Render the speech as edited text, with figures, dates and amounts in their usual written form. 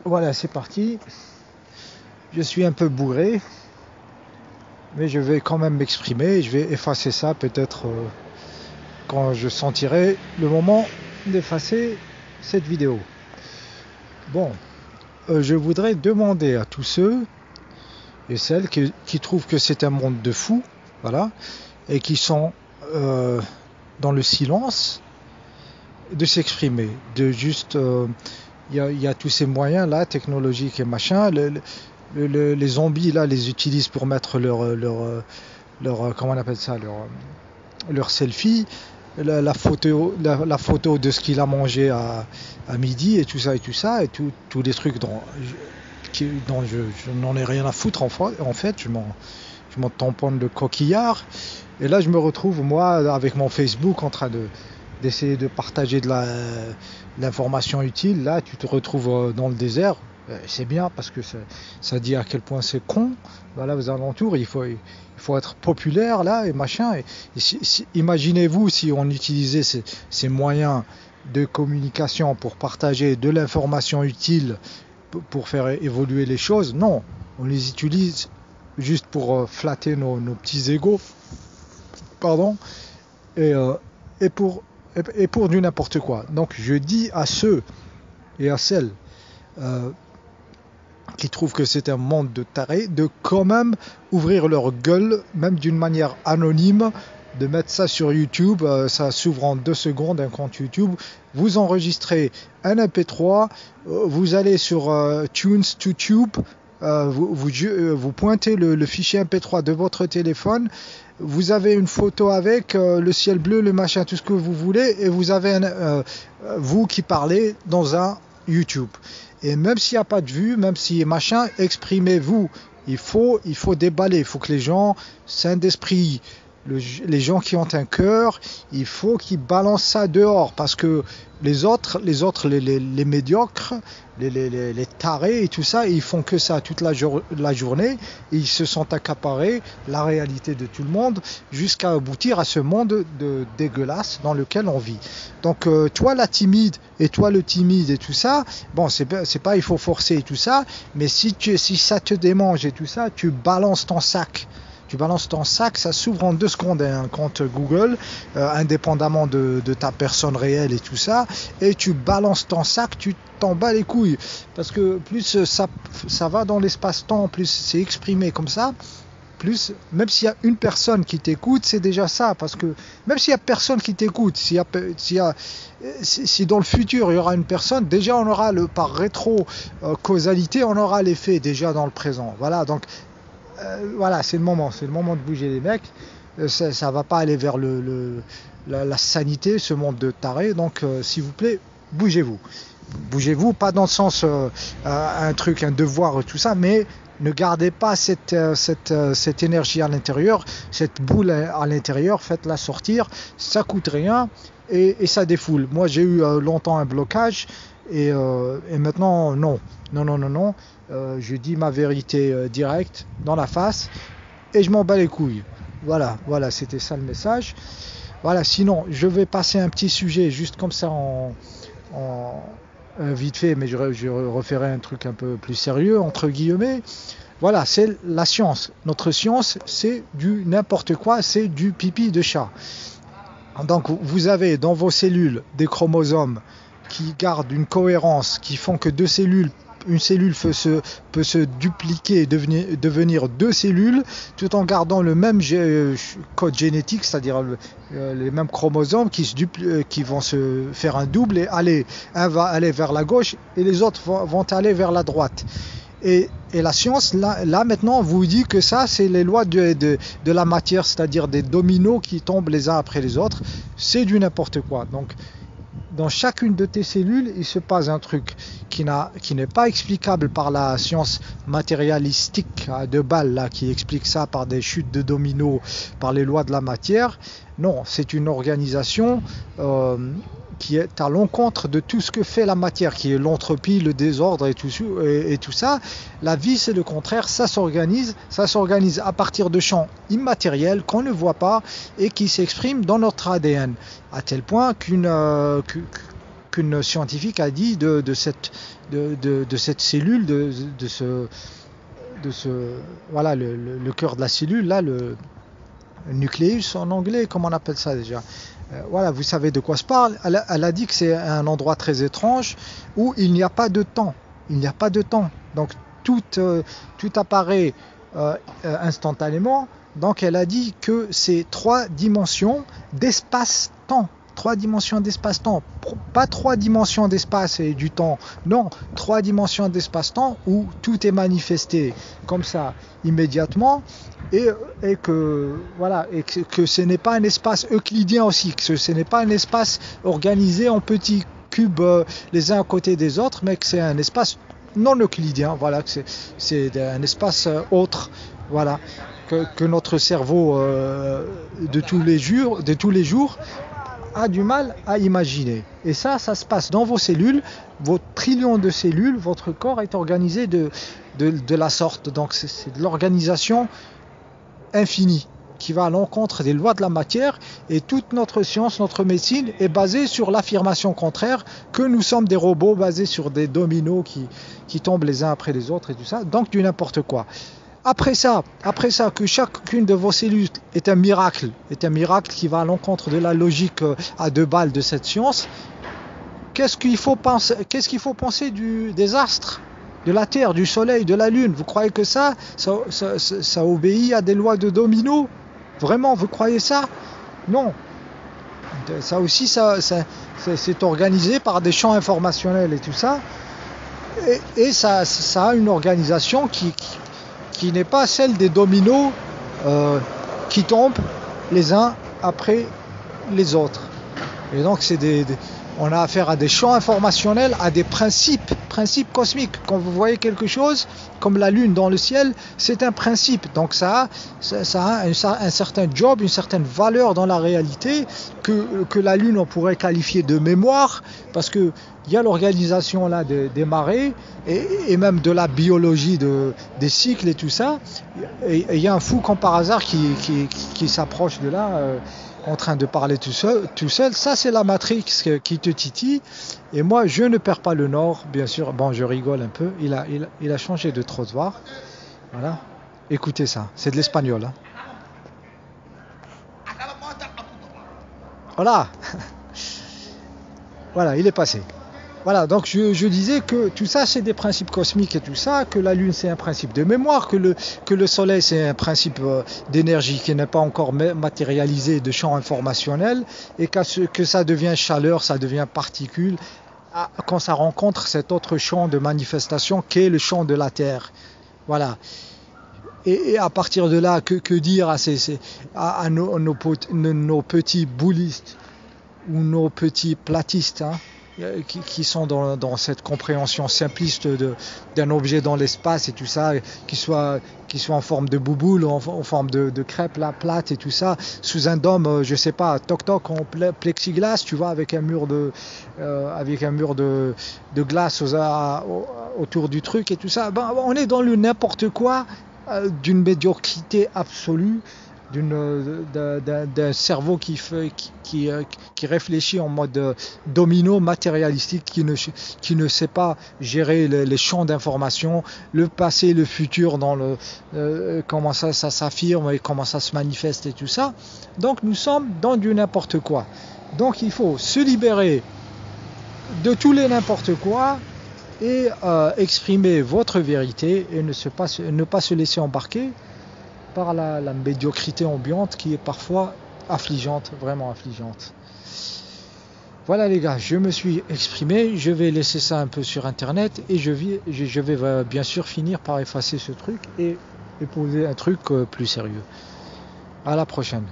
Voilà, c'est parti. Je suis un peu bourré, mais je vais quand même m'exprimer. Je vais effacer ça peut-être quand je sentirai le moment d'effacer cette vidéo. Bon, je voudrais demander à tous ceux et celles qui trouvent que c'est un monde de fous, voilà, et qui sont dans le silence, de s'exprimer, de juste... y a tous ces moyens là, technologiques et machin. Les zombies là les utilisent pour mettre leur comment on appelle ça, leur selfie, la photo de ce qu'il a mangé à midi et tout ça et tous les trucs dont je n'en ai rien à foutre en fait, je m'en tamponne le coquillard. Et là je me retrouve moi avec mon Facebook en train d'essayer de partager l'information utile. Là tu te retrouves dans le désert. C'est bien parce que ça dit à quel point c'est con. Voilà, aux alentours, il faut être populaire là et machin. Imaginez-vous si on utilisait ces moyens de communication pour partager de l'information utile pour faire évoluer les choses. Non, on les utilise juste pour flatter nos petits égos, pardon, et, euh, et pour et pour du n'importe quoi. Donc je dis à ceux et à celles euh, qui trouvent que c'est un monde de tarés, de quand même ouvrir leur gueule, même d'une manière anonyme, de mettre ça sur YouTube. Ça s'ouvre en 2 secondes, un compte YouTube. Vous enregistrez un MP3, vous allez sur Tunes to Tube, vous pointez le fichier MP3 de votre téléphone, vous avez une photo avec le ciel bleu, le machin, tout ce que vous voulez, et vous avez vous qui parlez dans un YouTube. Et même s'il n'y a pas de vue, même si machin, exprimez-vous. Il faut déballer, il faut que les gens, sains d'esprit, les gens qui ont un cœur, il faut qu'ils balancent ça dehors, parce que les autres, les médiocres, les tarés et tout ça, ils font que ça toute la journée, et ils se sont accaparés la réalité de tout le monde jusqu'à aboutir à ce monde dégueulasse dans lequel on vit. Donc toi la timide et toi le timide et tout ça, bon c'est pas il faut forcer et tout ça, mais si ça te démange et tout ça, tu balances ton sac. Ça s'ouvre en 2 secondes, un compte Google, indépendamment de ta personne réelle et tout ça, et tu balances ton sac, tu t'en bats les couilles, parce que plus ça va dans l'espace-temps, plus c'est exprimé comme ça, plus, même s'il y a une personne qui t'écoute, c'est déjà ça, parce que même s'il y a personne qui t'écoute, si dans le futur il y aura une personne, déjà on aura par rétro-causalité, on aura l'effet déjà dans le présent. Voilà, donc voilà, c'est le moment de bouger les mecs. Ça va pas aller vers la sanité, ce monde de tarés. Donc, s'il vous plaît, bougez-vous. Bougez-vous, pas dans le sens un truc, un devoir, tout ça, mais ne gardez pas cette énergie à l'intérieur, cette boule à l'intérieur, faites-la sortir, ça coûte rien et ça défoule. Moi, j'ai eu longtemps un blocage et maintenant, non. Non. Je dis ma vérité directe dans la face et je m'en bats les couilles. Voilà, c'était ça le message. Voilà, sinon je vais passer un petit sujet juste comme ça en vite fait, mais je referai un truc un peu plus sérieux entre guillemets. Voilà, c'est la science. Notre science, c'est du n'importe quoi, c'est du pipi de chat. Donc vous avez dans vos cellules des chromosomes qui gardent une cohérence, qui font que une cellule peut se dupliquer et devenir 2 cellules tout en gardant le même code génétique, c'est-à-dire les mêmes chromosomes qui vont se faire un double et un va aller vers la gauche et les autres vont aller vers la droite. Et la science, là maintenant, vous dit que ça, c'est les lois de la matière, c'est-à-dire des dominos qui tombent les uns après les autres. C'est du n'importe quoi. Donc, dans chacune de tes cellules, il se passe un truc qui n'est pas explicable par la science matérialistique de Bâle, là, qui explique ça par des chutes de dominos, par les lois de la matière. Non, c'est une organisation qui est à l'encontre de tout ce que fait la matière, qui est l'entropie, le désordre et tout ça. La vie, c'est le contraire, ça s'organise à partir de champs immatériels qu'on ne voit pas et qui s'expriment dans notre ADN, à tel point qu'une scientifique a dit de cette cellule, voilà, le cœur de la cellule, là, le nucléus en anglais, comment on appelle ça déjà? Voilà, vous savez de quoi je parle. Elle a dit que c'est un endroit très étrange où il n'y a pas de temps. Il n'y a pas de temps. Donc tout apparaît instantanément. Donc elle a dit que c'est 3 dimensions d'espace-temps. 3 dimensions d'espace-temps. Pas 3 dimensions d'espace et du temps. Non, 3 dimensions d'espace-temps où tout est manifesté comme ça immédiatement. Et que voilà, et que ce n'est pas un espace euclidien aussi, que ce n'est pas un espace organisé en petits cubes les uns à côté des autres, mais que c'est un espace non euclidien, voilà, que c'est un espace autre, voilà, que notre cerveau de tous les jours a du mal à imaginer. Et ça se passe dans vos cellules, vos trillions de cellules, votre corps est organisé de la sorte, donc c'est de l'organisation infini, qui va à l'encontre des lois de la matière, et toute notre science, notre médecine est basée sur l'affirmation contraire que nous sommes des robots basés sur des dominos qui tombent les uns après les autres et tout ça, donc du n'importe quoi. Après ça, que chacune de vos cellules est un miracle qui va à l'encontre de la logique à 2 balles de cette science, qu'est-ce qu'il faut penser des astres, de la Terre, du Soleil, de la Lune? Vous croyez que ça obéit à des lois de domino? Vraiment, vous croyez ça? Non. Ça aussi, c'est organisé par des champs informationnels et tout ça. Et ça a une organisation qui n'est pas celle des dominos qui tombent les uns après les autres. Et donc, on a affaire à des champs informationnels, à des principes cosmiques. Quand vous voyez quelque chose, comme la lune dans le ciel, c'est un principe. Donc ça a un certain job, une certaine valeur dans la réalité que la lune, on pourrait qualifier de mémoire, parce que il y a l'organisation là des marées et même de la biologie des cycles et tout ça. Et il y a un fou comme par hasard qui s'approche de là, en train de parler tout seul. Ça, c'est la Matrix qui te titille. Et moi, je ne perds pas le nord, bien sûr. Bon, je rigole un peu. Il a changé de trottoir. Voilà. Écoutez ça. C'est de l'espagnol. Hein. Voilà. Voilà, il est passé. Voilà, donc je disais que tout ça c'est des principes cosmiques et tout ça, que la Lune c'est un principe de mémoire, que le Soleil c'est un principe d'énergie qui n'est pas encore matérialisé, de champ informationnel, et que ça devient chaleur, ça devient particule, quand ça rencontre cet autre champ de manifestation qu'est le champ de la Terre. Voilà. Et à partir de là, que dire à nos petits boulistes ou nos petits platistes, hein, qui sont dans cette compréhension simpliste d'un objet dans l'espace et tout ça, qui soit en forme de bouboule ou en forme de crêpe là, plate et tout ça, sous un dôme, je sais pas, toc en plexiglas, tu vois, avec un mur de glace autour du truc et tout ça. Ben, on est dans le n'importe quoi, d'une médiocrité absolue, d'un cerveau qui réfléchit en mode domino matérialistique, qui ne sait pas gérer les champs d'information, le passé, le futur, comment ça s'affirme et comment ça se manifeste et tout ça. Donc nous sommes dans du n'importe quoi. Donc il faut se libérer de tous les n'importe quoi et exprimer votre vérité et ne pas se laisser embarquer par la médiocrité ambiante qui est parfois affligeante, vraiment affligeante. Voilà les gars, je me suis exprimé, je vais laisser ça un peu sur internet et je vais bien sûr finir par effacer ce truc et poser un truc plus sérieux. À la prochaine.